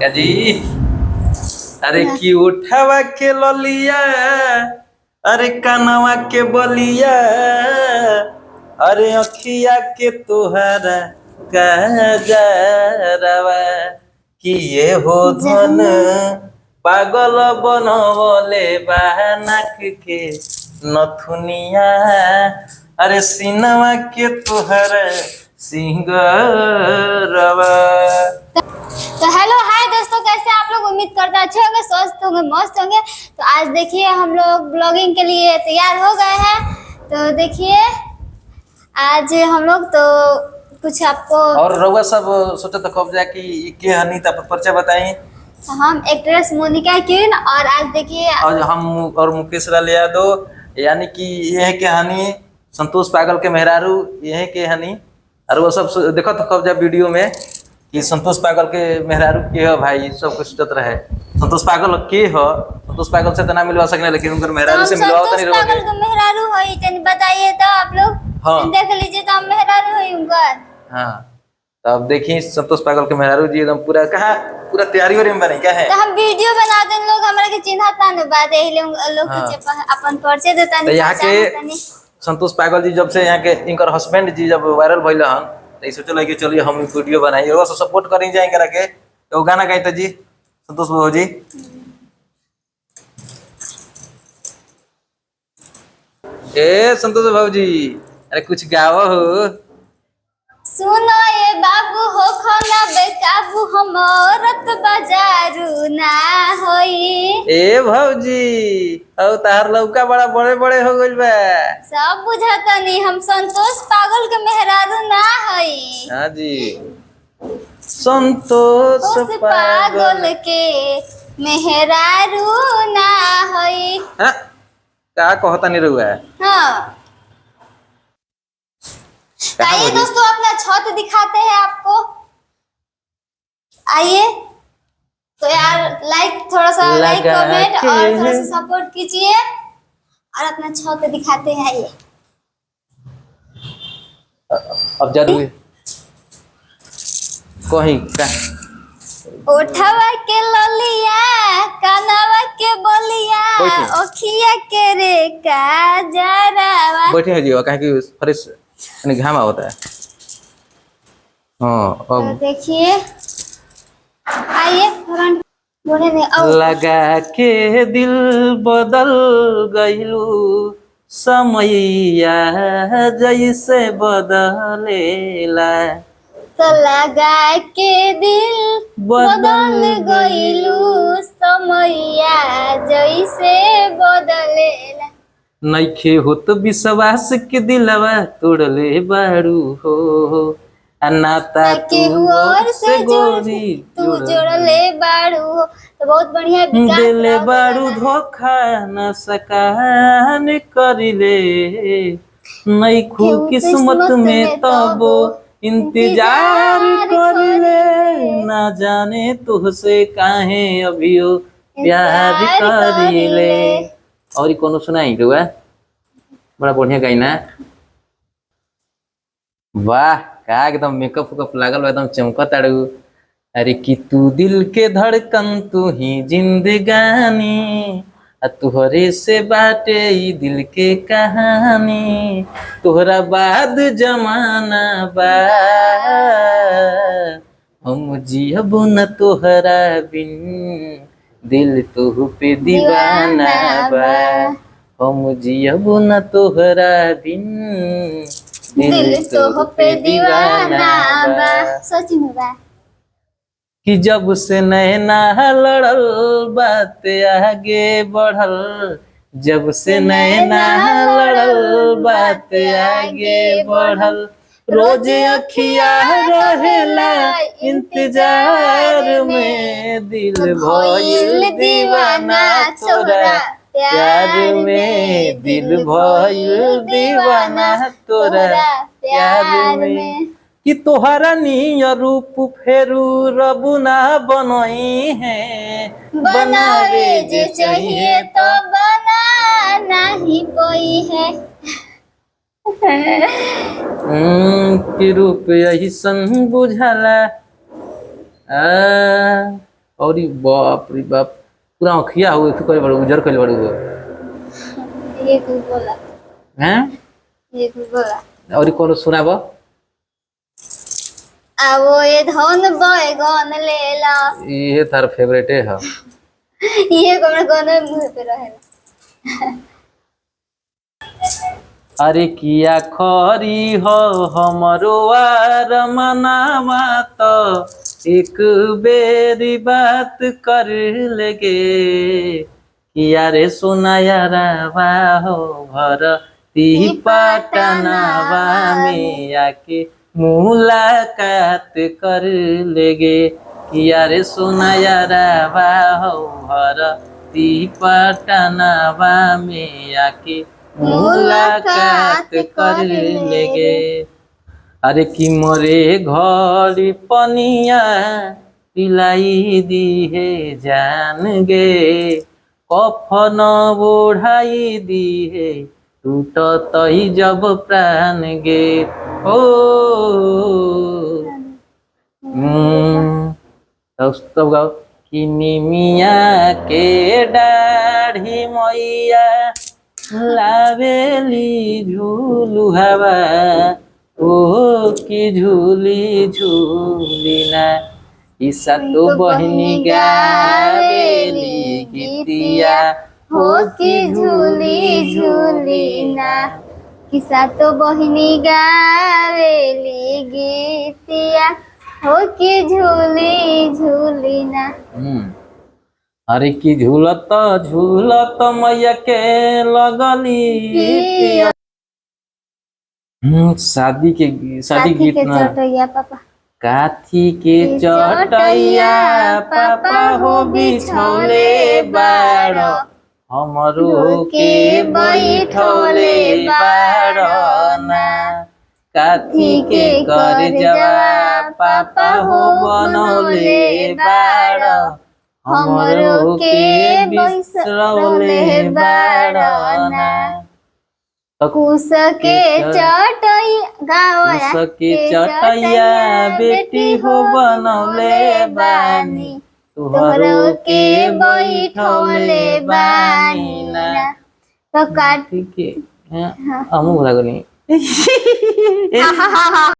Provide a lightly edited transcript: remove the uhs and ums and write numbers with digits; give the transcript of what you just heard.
क्या जी। अरे की उठावा के ललिया, अरे कानवा के बलिया, अरे अखिया के तोहरा काजरवा, कि ये हो धन पागल बनवले बा नाक के नथुनिया, अरे सीनवा के तोहरा सिंगरवा। तो हेलो हाय दोस्तों, कैसे आप लोग? उम्मीद करते हैं अच्छे होंगे, स्वस्थ होंगे, मस्त होंगे। तो आज देखिए हम लोग ब्लॉगिंग के लिए तैयार हो गए हैं। तो देखिए आज हम लोग तो कुछ आपको और रउआ सब सोचा तो कब जाके के हनी तब परिचय बताई। हम एक्ट्रेस मोनिका किरण, और आज देखिए और हम और मुकेश लाल यादव, यानी कि ये है के हनी संतोष पागल के मेहरारू, ये है के हनी। और वो सब देखो तो कब जा वीडियो में कि संतोष पागल के मेहरारू के हो भाई, सब कुछ सोचत रहे संतोष पागल के हो। संतोष पागल से तो ना मिलवा सकने, लेकिन उनकर मेहरारू से मिलवा तो नहीं संतोष पागल के मेहरारू होई, तनी बताइए तो आप लोग। हाँ। देख लीजिए तो हम मेहरारू होई उनकर। हाँ, तो अब देखिए संतोष पागल के मेहरारू जी एकदम पूरा कहा पूरा तैयारी वारी में बने क्या है। तो हम वीडियो बनाते हैं, लोग हमरा के चिन्हत ना बात है, लोग के अपन परिचय देता नहीं। यहाँ के संतोष पागल जी जब से यहाँ के इनकर हस्बैंड जी जब वायरल भइल हन, तो सोचल कि चलिए हम वीडियो बनाइए और सपोर्ट करें जाए करा के। तो गाना गाइता जी संतोष बाबू जी। ए संतोष बाबू जी, अरे कुछ गाओ हो। सुनो ये बाबू हो खाना बेकाबू, हम औरत बाजारू ना होई। ए भौजी, और तार लौका बड़ा बड़े बड़े हो गइल बा। सब बुझाता नहीं, हम संतोष पागल के मेहरारू ना होई। हाँ जी, संतोष पागल के मेहरारू ना होई। हाँ, क्या कहता नहीं रहुआ। हाँ, आइए दोस्तों अपना छत दिखाते हैं आपको। आइए तो यार थोड़ा सा लाइक कमेंट और थोड़ा सा सपोर्ट कीजिए, और अपना छत दिखाते हैं। आइए अब जरूर कहीं का उठावा के ललिया, कानवा के बलिया, ओखिया के रे काजरवा। बैठे हैं जी, कहीं की फ्रेश घामा होता है। हाँ, अब तो देखिए आइए बोले नहीं। लगा के दिल बदल गइलू, समैया जैसे बदलेला। तो लगा के दिल बदल गइलू, समैया जैसे बदलेला। नइखे होत विश्वास के दिलवा तोड़ले बारू हो, नाता के और से गोरी तू जोड़ले बारू हो। तो बहुत बढ़िया दिले बारू धोखा न सकान करिले, नइखू किस्मत में तबो इंतजार करिले, ना जाने तुहसे काहे अभियो प्यार करिले। और कोनो सुनाई रुआ, बड़ा बढ़िया गाइना। वाह, का एकदम मेकअप उकअप लागल, एकदम चमकत आड़ू। अरे कि तू दिल के धड़कन, तू ही जिंदगानी, तुहरे से बाटे ई दिल के कहानी, तोहरा बाद जमाना बा, हम जियब न तोहरा बिन, दिल तोह पे दीवाना बा, हम जियब न तोहरा बिन, दिल तोह पे दीवाना बा। सच में बा कि जब से नैना लड़ल बात आगे बढ़ल, जब से नैना लड़ल बात आगे बढ़ल, रोज अखिया रहेला इंतजार में, दिल भइल दीवाना तोरा प्यार में, दिल भइल दीवाना तोरा प्यार में। कि तोहरा नियर रूप फेरू रब ना बनई है, बनावे जे चाहिए तो बना नहीं कोई है। कि रूप ऐसन बुझला और ई बाप रे बाप पूरा अखिया हुए तू करे बड़ो उजर कइल बड़ो ये कुछ बोला, हैं ये कुछ बोला। और ई कोनो सुनाब वो ये धन बैगन ले ला। ये तार फेवरेट है ये कमरे कोने मुंह पे रहेला। अरे किया खरी हो हमरो आर मनावा तो एक बेरी बात कर लेगे किया रे सोना यारा हो घर ती पटनावा में आके मुलाकात कर लेगे किया रे सोना यारा हो घर ती पटनावा में आके मुलाकात कर लेगे अरे कि मोरे घड़ी पनिया पिलाई दी है जान गे कफन ओढ़ाई दी है टूट तही जब प्राण गे ओ तब गाओ कि निमिया के दाढ़ी मैया लावेली झूलू हवा ओ की झूली झूली ना ईसा तो बहनी गावेली गीतिया हो की झूली झूली ना, किसा तो बहिनी गावेली गीतिया हो की झूली झूली ना। अरे की झूलत झूलत मैया के लगली शादी गीत के ना चटैया पापा, काथी के चटैया पापा हो बिछौले बाड़ हमरो के बैठौले बाड़ ना काथी के कर जवा पापा हो बनौले बाड़ हमरो के बिसरौले बाड़ ना कुस के चटैया गावया के चटैया बेटी हो बनौले बानी तुहरो के बैठौले बानी ना तो काट के हमू लागनी